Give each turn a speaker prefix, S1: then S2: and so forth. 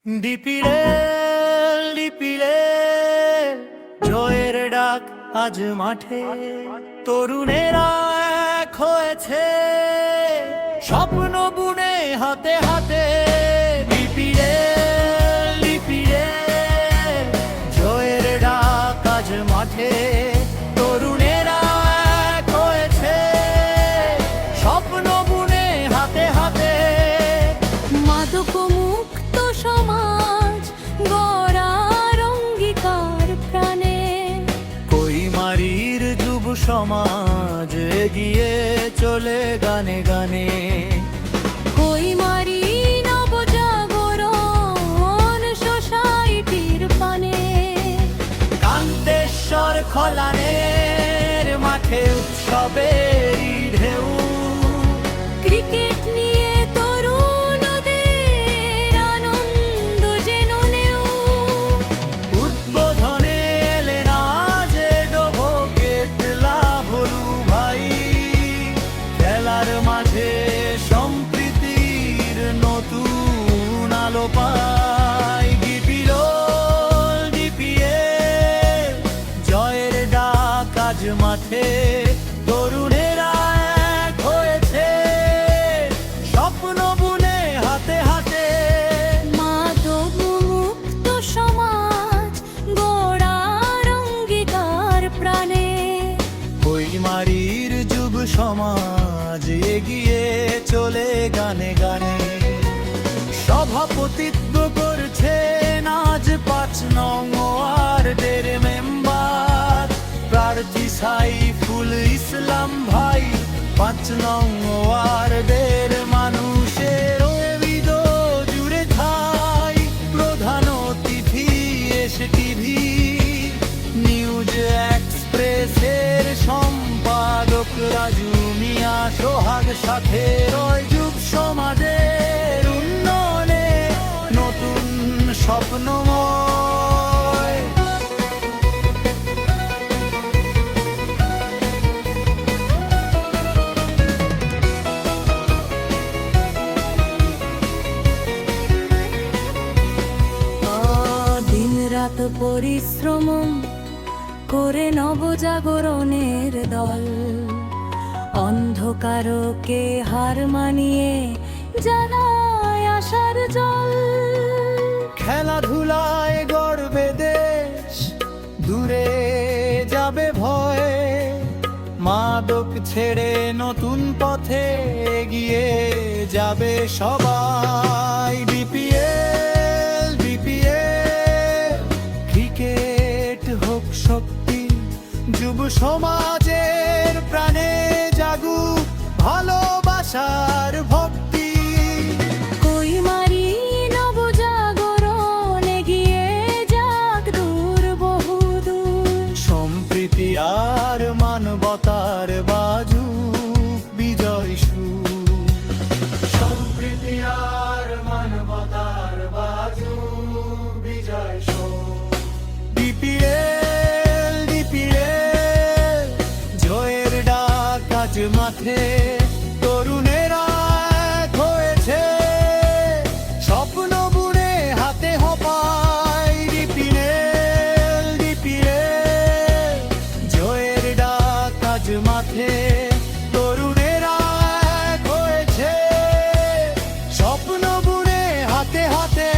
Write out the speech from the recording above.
S1: ডিপিরে ডিপিরে জয়ের ডাক আজ মাঠে, তরুণেরা এক হয়েছে স্বপ্ন বুনে হাতে হাতে। ডিপিরে ডিপিরে জয়ের ডাক আজ মাঠে, তরুণেরা এক হয়েছে স্বপ্ন বুনে হাতে হাতে।
S2: মাদক মুক্ত সমাজ গড়ার অঙ্গীকার প্রাণে,
S1: কইমারির যুব সমাজ এগিয়ে চলে গানে গানে।
S2: কইমারি নবজাগরণ সোসাইটির পানে,
S1: কান্তেশ্বর খলানের মাঠে উৎসবের ঢেউ।
S2: ক্রিকেট নিয়ে তরুণদের আনন্দ যেন নেউ।
S1: উদ্বোধনে এলেন আজ এডভোকেট লাভলু ভাই, খেলার মাঝে সম্প্রীতির নতুন আলো পায়। ডিপিরোল ডিপিএ জয়ের ডাক আজ মাঠে, তরুণেরা এক হয়েছে স্বপ্ন বুনে হাতে হাতে।
S2: মাদক মুক্ত সমাজ গড়ার অঙ্গীকার প্রাণে,
S1: কইমারির যুব সমাজ এগিয়ে চলে গানে গানে। সভাপতিত্ব করছেন আজ ৫ নং ওয়ার্ডের মেম্বার প্রার্থী সাইফুল ইসলাম ভাই। ৫ নং ওয়ার্ডের মানুষের হৃদ জুড়ে ঠাই। প্রধান অতিথি এসে টিভি নিউজ এক্সপ্রেসের সম্পাদক রাজু মিয়া সোহাগ সাথে রয় যুব সমাজের উন্নয়নে নতুন স্বপ্নময়।
S2: দিন রাত পরিশ্রম করে নবজাগরণের দল, অন্ধকারকে হার মানিয়ে জানায় আশার জল।
S1: খেলাধুলায় গড়বে দেশ, দূরে যাবে ভয়। মাদক ছেড়ে নতুন পথে এগিয়ে যাবে সবাই। ডিপিএল ডিপিএল ক্রিকেট হোক শক্তি, যুব সমাজের প্রাণে জাগুক ভালোবাসার ভক্তি।
S2: কইমারি নবজাগরণ এগিয়ে যাক দূর বহুদূর,
S1: সম্প্রীতি আর মানবতার বাজুক বিজয় সুর। সম্প্রীতি আর মানবতার বাজুক বিজয় সুর। ডিপিএল ডিপিএল জয়ের ডাক আজ মাঠে, তরুণেরা এক হয়েছে স্বপ্ন বুনে হাতে হপায়। ডিপিএল ডিপিএল জয়ের ডাক আজ মাঠে, তরুণেরা এক হয়েছে স্বপ্ন বুনে হাতে হাতে।